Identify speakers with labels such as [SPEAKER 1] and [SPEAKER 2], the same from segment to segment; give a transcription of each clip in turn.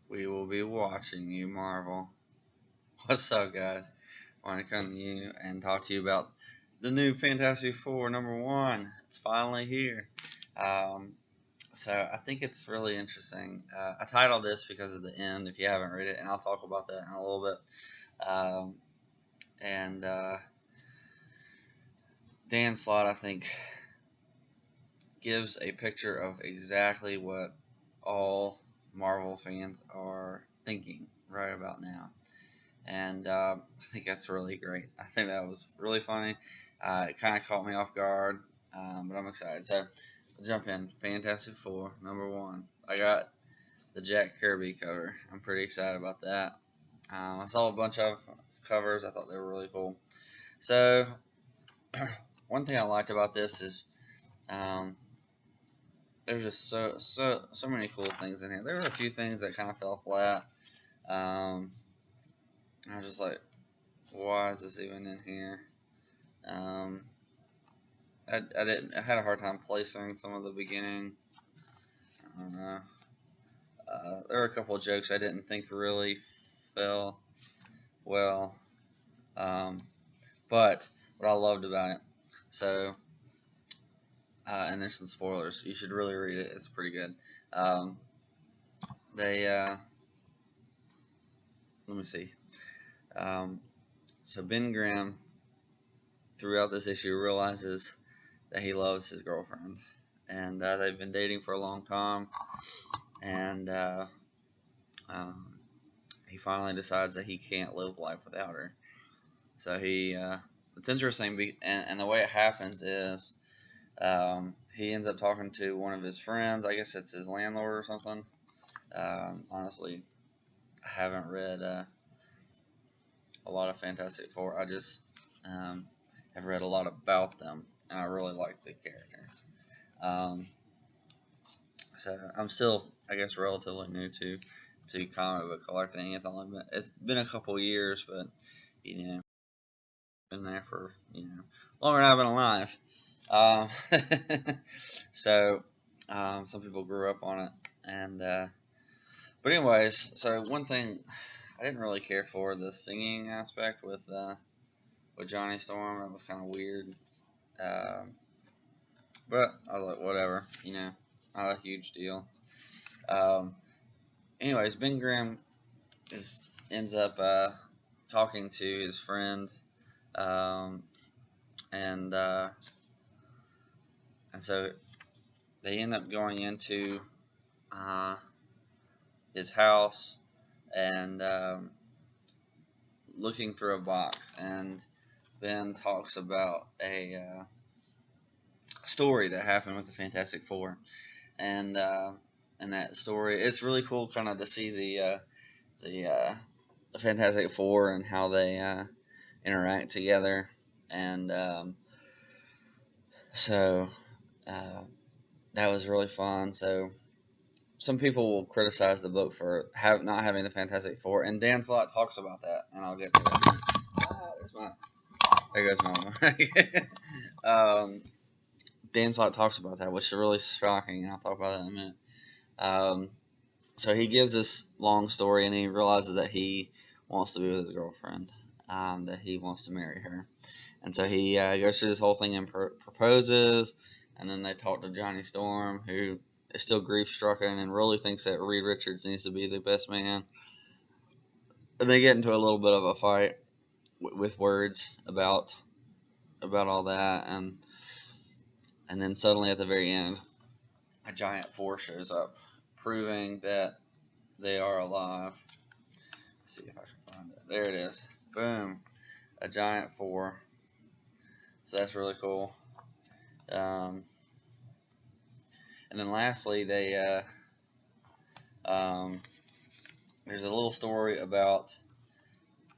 [SPEAKER 1] We will be watching you, Marvel. What's up, guys? I want to come to you and talk to you about the new Fantastic Four #1. It's finally here. Um, so I think it's really interesting. I titled this because of the end, if you haven't read it, and I'll talk about that in a little bit. And Dan Slott, I think, gives a picture of exactly what all Marvel fans are thinking right about now. And I think that's really great. I think that was really funny. It kind of caught me off guard, but I'm excited. So, I'll jump in. Fantastic Four, #1. I got the Jack Kirby cover. I'm pretty excited about that. I saw a bunch of covers. I thought they were really cool. So, one thing I liked about this is there's just so many cool things in here. There were a few things that kind of fell flat. I was just like, why is this even in here? I had a hard time placing some of the beginning. I don't know. There were a couple of jokes I didn't think really fell well. But what I loved about it, so, and there's some spoilers. You should really read it. It's pretty good. Let me see. So Ben Grimm, throughout this issue, realizes that he loves his girlfriend, and they've been dating for a long time, and he finally decides that he can't live life without her. So it's interesting, and the way it happens is he ends up talking to one of his friends. I guess it's his landlord or something. Honestly, I haven't read a lot of Fantastic Four. I just have read a lot about them, and I really like the characters. So I'm still, I guess, relatively new to comic book collecting. It's been a couple years, but been there for longer than I've been alive. So some people grew up on it, and but anyways, so one thing I didn't really care for the singing aspect with Johnny Storm. That was kind of weird. But I was like, whatever, not a huge deal. Anyways, Ben Grimm ends up talking to his friend, and so they end up going into his house and looking through a box, and Ben talks about a story that happened with the Fantastic Four, and that story, it's really cool, kind of to see the Fantastic Four and how they interact together, and so that was really fun. So some people will criticize the book for not having the Fantastic Four, and Dan Slott talks about that, and I'll get to it. There goes my Dan Slott talks about that, which is really shocking, and I'll talk about that in a minute. So he gives this long story, and he realizes that he wants to be with his girlfriend, that he wants to marry her. And so he goes through this whole thing and proposes, and then they talk to Johnny Storm, who is still grief-stricken and really thinks that Reed Richards needs to be the best man. And they get into a little bit of a fight with words about all that, and then suddenly at the very end, a giant four shows up, proving that they are alive. Let's see if I can find it. There it is. Boom. A giant four. So that's really cool. And then lastly, there's a little story about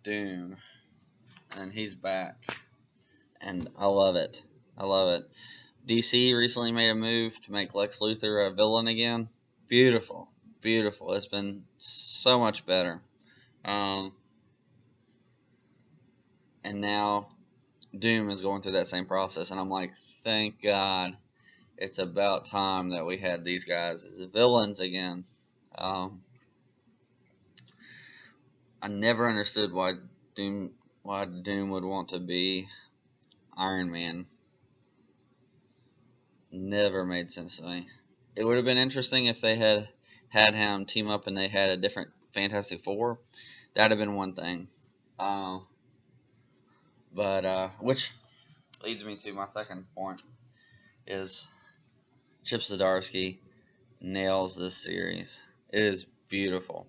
[SPEAKER 1] Doom, and he's back, and I love it. DC recently made a move to make Lex Luthor a villain again. Beautiful. It's been so much better. And now Doom is going through that same process, and I'm like, thank God. It's about time that we had these guys as villains again. I never understood why Doom would want to be Iron Man. Never made sense to me. It would have been interesting if they had him team up and they had a different Fantastic Four. That'd have been one thing. Uh, but which leads me to my second point is Chip Zdarsky nails this series. It is beautiful.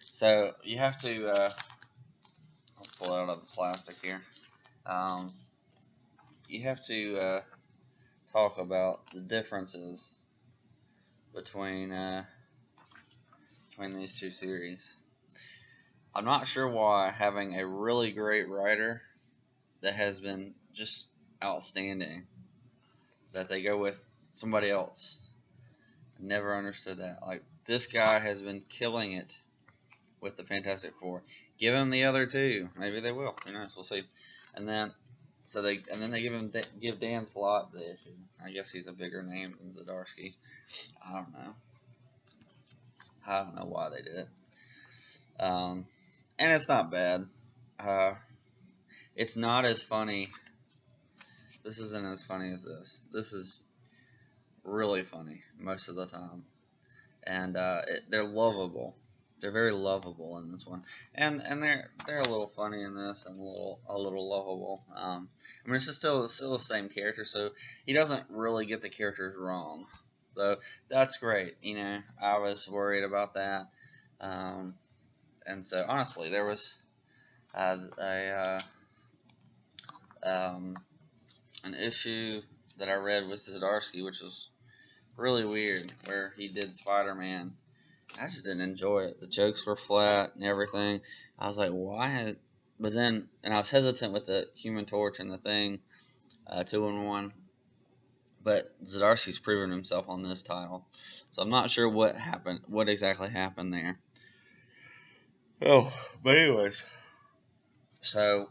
[SPEAKER 1] So you have to I'll pull it out of the plastic here. You have to talk about the differences between these two series. I'm not sure why having a really great writer that has been just outstanding that they go with somebody else. I never understood that. Like, this guy has been killing it with the Fantastic Four. Give him the other two. Maybe they will. Who knows? We'll see. And then they give Dan Slott the issue. I guess he's a bigger name than Zdarsky. I don't know why they did it. And it's not bad. It's not as funny. This isn't as funny as this. This is really funny most of the time, and they're lovable. They're very lovable in this one, and they're a little funny in this, and a little lovable. I mean, it's still the same character, so he doesn't really get the characters wrong. So that's great. You know, I was worried about that, and so honestly, there was an issue that I read with Zdarsky, which was really weird, where he did Spider-Man. I just didn't enjoy it. The jokes were flat and everything. I was like, why? But then, and I was hesitant with the Human Torch and the Thing, 2-in-1. But Zdarsky's proven himself on this title, so I'm not sure what exactly happened there. Oh, but anyways, so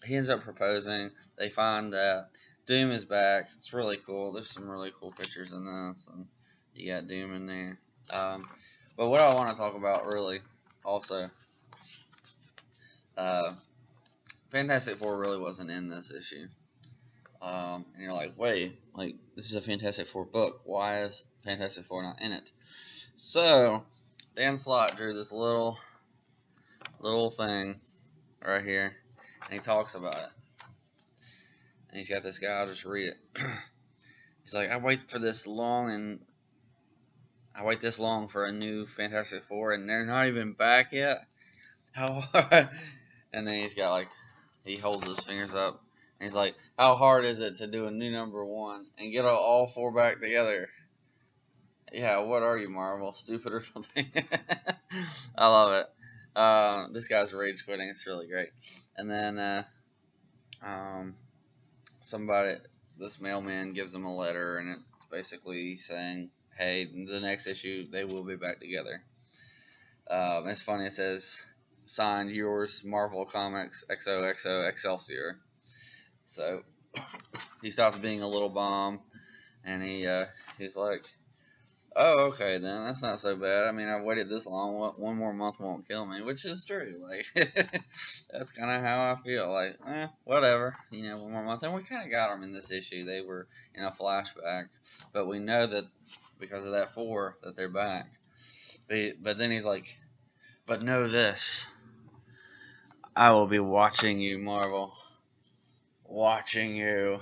[SPEAKER 1] he ends up proposing. They find that Doom is back. It's really cool. There's some really cool pictures in this, and you got Doom in there. But what I want to talk about really, also, Fantastic Four really wasn't in this issue. And you're like, wait, like, this is a Fantastic Four book. Why is Fantastic Four not in it? So, Dan Slott drew this little thing right here, and he talks about it. And he's got this guy, I'll just read it. He's like, I wait this long for a new Fantastic Four, and they're not even back yet? How hard? And then he's got, like, he holds his fingers up, and he's like, how hard is it to do a new #1 and get all 4 back together? Yeah, what are you, Marvel? Stupid or something? I love it. This guy's rage quitting. It's really great. And then this mailman gives him a letter, and it's basically saying, hey, the next issue, they will be back together. It's funny, it says, signed, yours, Marvel Comics, XOXO Excelsior. So, he stops being a little bomb, and he's like, oh, okay, then, that's not so bad. I mean, I've waited this long, one more month won't kill me, which is true. Like, that's kind of how I feel. Like, whatever, you know, one more month. And we kind of got them in this issue. They were in a flashback, but we know that because of that 4, that they're back. But then he's like, but know this, I will be watching you, Marvel. Watching you.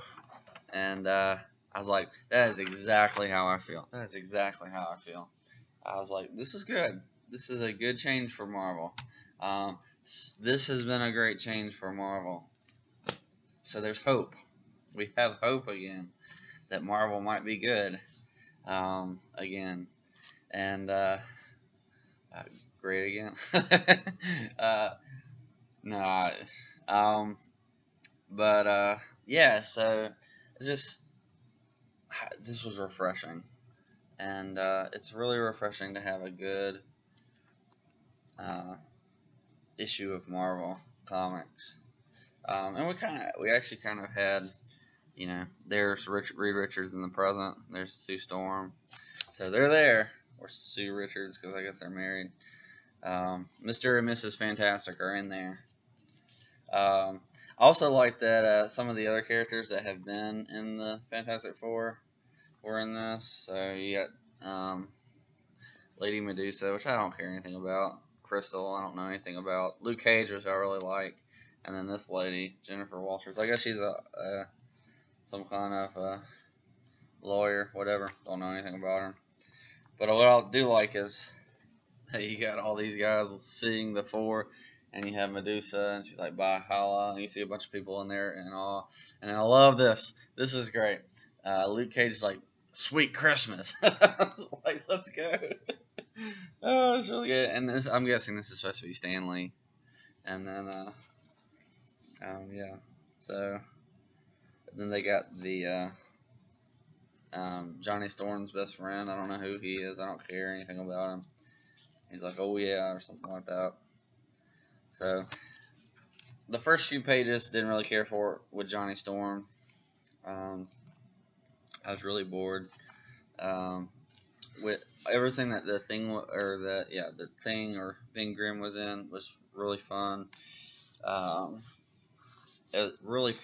[SPEAKER 1] And, I was like, that is exactly how I feel. That is exactly how I feel. I was like, this is good. This is a good change for Marvel. This has been a great change for Marvel. So there's hope. We have hope again that Marvel might be good again. And great again. Yeah, so it's just, this was refreshing, and it's really refreshing to have a good issue of Marvel Comics. And we actually kind of had, you know, there's Reed Richards in the present, there's Sue Storm, so they're there, or Sue Richards, because I guess they're married. Mr. and Mrs. Fantastic are in there. I also like that some of the other characters that have been in the Fantastic Four were in this. So you got Lady Medusa, which I don't care anything about. Crystal, I don't know anything about. Luke Cage, which I really like. And then this lady, Jennifer Walters. I guess she's some kind of lawyer, whatever. Don't know anything about her. But what I do like is that you got all these guys seeing the four, and you have Medusa, and she's like, Valhalla, and you see a bunch of people in there and all. And I love this. This is great. Luke Cage is like, sweet Christmas. Like, let's go. Oh, it's really good. And this, I'm guessing this is supposed to be Stanley. And then, yeah. So, then they got the Johnny Storm's best friend. I don't know who he is. I don't care anything about him. He's like, oh yeah, or something like that. So, the first few pages didn't really care for it with Johnny Storm. I was really bored. With everything that the thing the thing or Thing Grim was in was really fun. It was really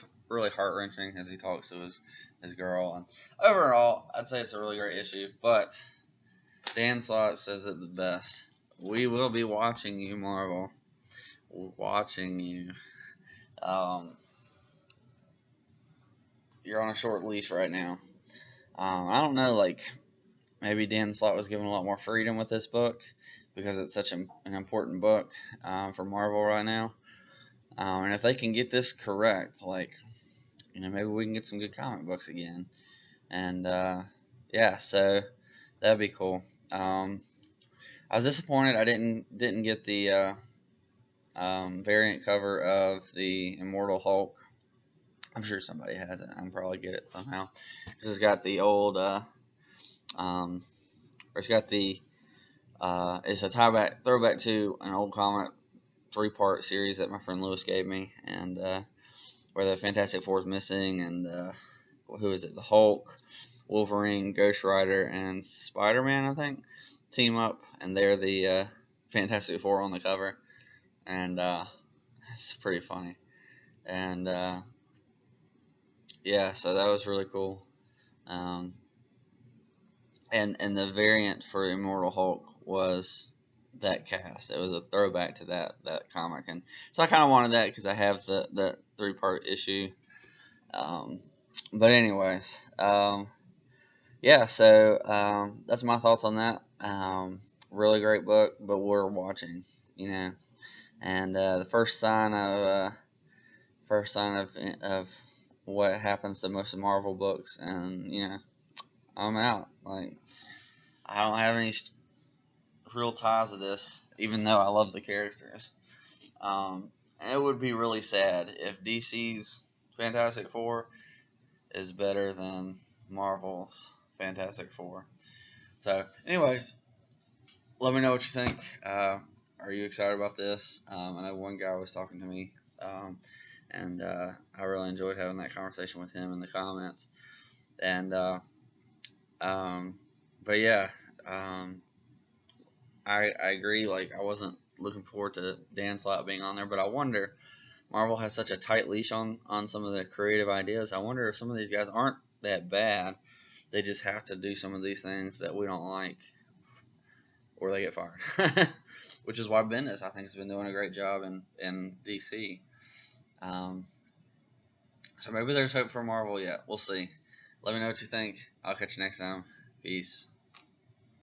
[SPEAKER 1] heart wrenching as he talks to his girl, and overall I'd say it's a really great issue. But Dan Slott says it the best. We will be watching you, Marvel. We're watching you. You're on a short leash right now. I don't know, like, maybe Dan Slott was given a lot more freedom with this book because it's such an important book for Marvel right now. And if they can get this correct, like, maybe we can get some good comic books again. And yeah, so that'd be cool. I was disappointed I didn't get the variant cover of the Immortal Hulk. I'm sure somebody has it. I can probably get it somehow. This has got the old, it's got the, it's a throwback to an old comic 3-part series that my friend Lewis gave me, and where the Fantastic Four is missing, and who is it? The Hulk, Wolverine, Ghost Rider, and Spider-Man, I think, team up, and they're the Fantastic Four on the cover, and it's pretty funny, and yeah, so that was really cool. And the variant for Immortal Hulk was that cast. It was a throwback to that comic, and so I kind of wanted that because I have the 3-part issue. But anyways, yeah. So that's my thoughts on that. Really great book, but we're watching, and the first sign of what happens to most of Marvel books, and I'm out. Like, I don't have any real ties to this, even though I love the characters. And it would be really sad if DC's Fantastic Four is better than Marvel's Fantastic Four. So, anyways, let me know what you think. Are you excited about this? I know one guy was talking to me, and I really enjoyed having that conversation with him in the comments. And but yeah, I agree. Like, I wasn't looking forward to Dan Slott being on there, but I wonder, Marvel has such a tight leash on some of the creative ideas. I wonder if some of these guys aren't that bad. They just have to do some of these things that we don't like, or they get fired. Which is why Bendis, I think, has been doing a great job in DC. So maybe there's hope for Marvel yet. We'll see. Let me know what you think. I'll catch you next time. Peace.